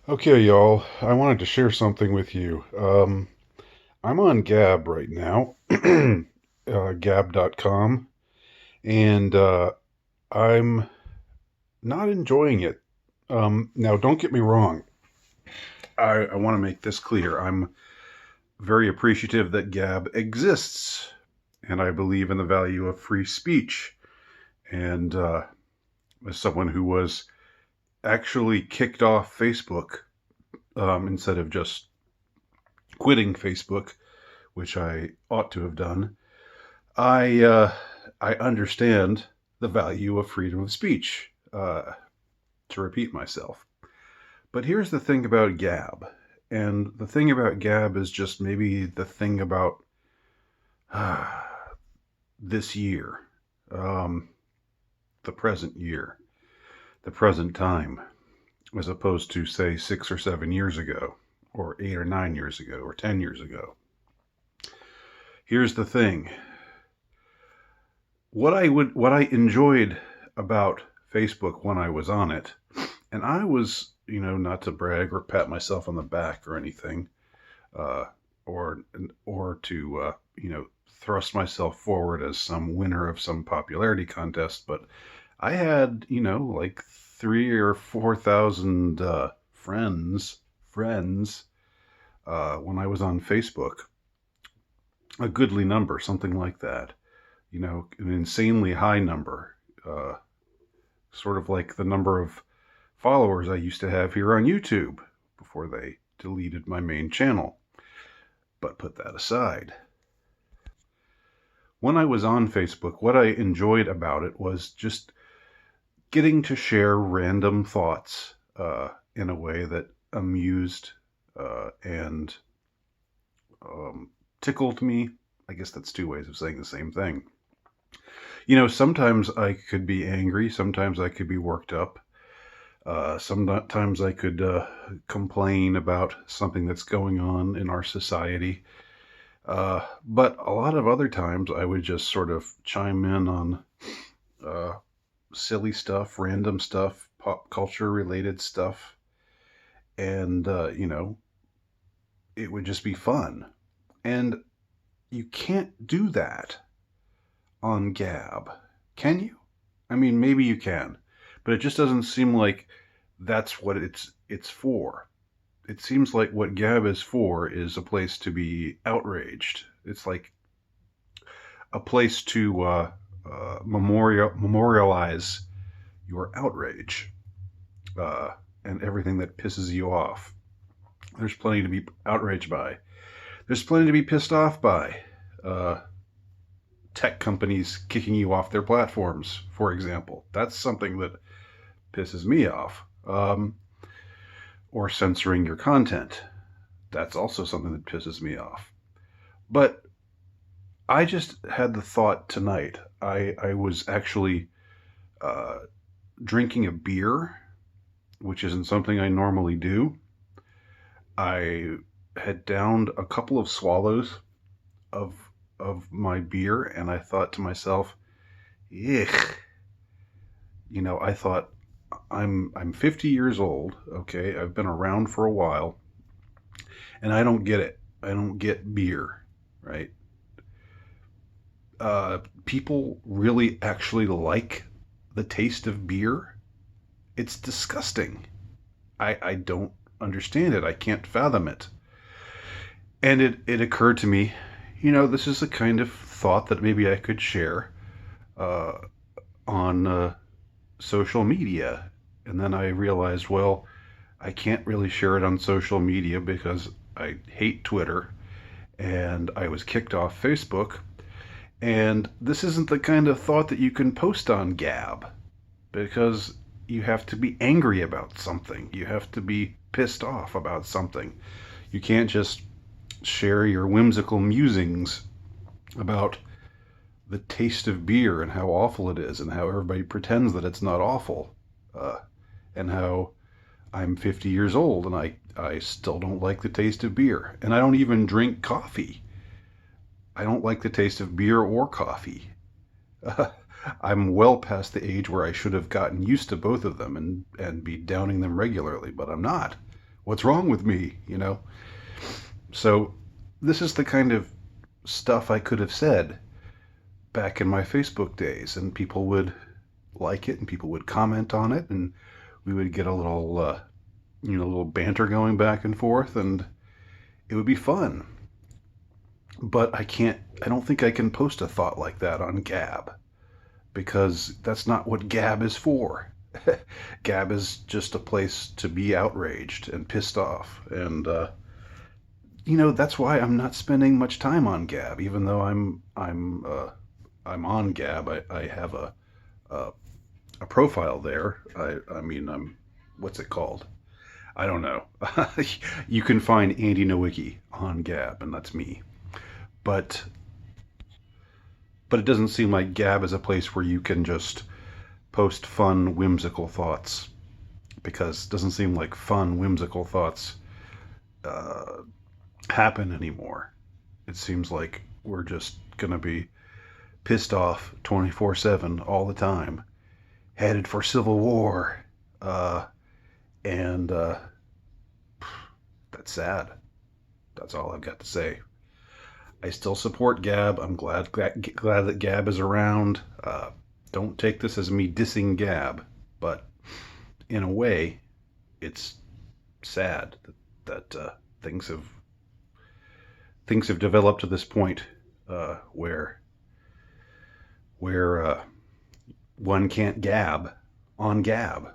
Okay, y'all, I wanted to share something with you. I'm on Gab right now, gab.com, and I'm not enjoying it. Now, don't get me wrong. I want to make this clear. I'm very appreciative that Gab exists, and I believe in the value of free speech. And as someone who was actually kicked off Facebook instead of just quitting Facebook, which I ought to have done, I understand the value of freedom of speech. To repeat myself, but here's the thing about Gab, and the thing about Gab is just maybe the thing about this year, um, the present year, the present time, as opposed to say 6 or 7 years ago, or 8 or 9 years ago, or 10 years ago. Here's the thing: what I enjoyed about Facebook when I was on it, and I was, not to brag or pat myself on the back or anything, uh, or or to thrust myself forward as some winner of some popularity contest, but I had like 3 or 4 thousand friends when I was on Facebook, a goodly number, something like that. An insanely high number, sort of like the number of followers I used to have here on YouTube before they deleted my main channel. But put that aside. When I was on Facebook, what I enjoyed about it was just getting to share random thoughts in a way that amused and tickled me. I guess that's two ways of saying the same thing. Sometimes I could be angry, sometimes I could be worked up. Sometimes I could complain about something that's going on in our society. But a lot of other times I would just sort of chime in on uh, silly stuff, random stuff, pop culture related stuff. And, it would just be fun. And you can't do that on Gab, can you? I mean, maybe you can, but it just doesn't seem like that's what it's for. It seems like what Gab is for is a place to be outraged. It's like a place to memorialize your outrage uh, and everything that pisses you off. There's plenty to be outraged by. There's plenty to be pissed off by. Uh, Tech companies kicking you off their platforms, for example. That's something that pisses me off. Or censoring your content. That's also something that pisses me off. But I just had the thought tonight. I was actually uh, drinking a beer, which isn't something I normally do. I had downed a couple of swallows of my beer, and I thought to myself, "Yuck." I thought I'm 50 years old. Okay, I've been around for a while, and I don't get it. I don't get beer, right? People really actually like the taste of beer. It's disgusting. I don't understand it. I can't fathom it. And it occurred to me, this is a kind of thought that maybe I could share uh, on social media. And then I realized, well, I can't really share it on social media because I hate Twitter and I was kicked off Facebook. And this isn't the kind of thought that you can post on Gab because you have to be angry about something. You have to be pissed off about something. You can't just share your whimsical musings about the taste of beer and how awful it is and how everybody pretends that it's not awful, uh, and how I'm 50 years old and I still don't like the taste of beer. And I don't even drink coffee. I don't like the taste of beer or coffee. Uh, I'm well past the age where I should have gotten used to both of them and be downing them regularly, but I'm not. What's wrong with me? So this is the kind of stuff I could have said back in my Facebook days, and people would like it, and people would comment on it, and we would get a little banter going back and forth, and it would be fun. But I don't think I can post a thought like that on Gab, because that's not what Gab is for. Gab is just a place to be outraged and pissed off, and that's why I'm not spending much time on Gab, even though I'm on Gab. I have a a profile there. I mean, what's it called? I don't know. You can find Andy Nowicki on Gab, and that's me. But it doesn't seem like Gab is a place where you can just post fun, whimsical thoughts, because it doesn't seem like fun, whimsical thoughts uh, happen anymore. It seems like we're just gonna be pissed off 24/7 all the time, headed for civil war, uh, and that's sad. That's all I've got to say. I still support Gab. I'm glad that Gab is around. Don't take this as me dissing Gab, but in a way, it's sad that things have developed to this point where one can't gab on Gab.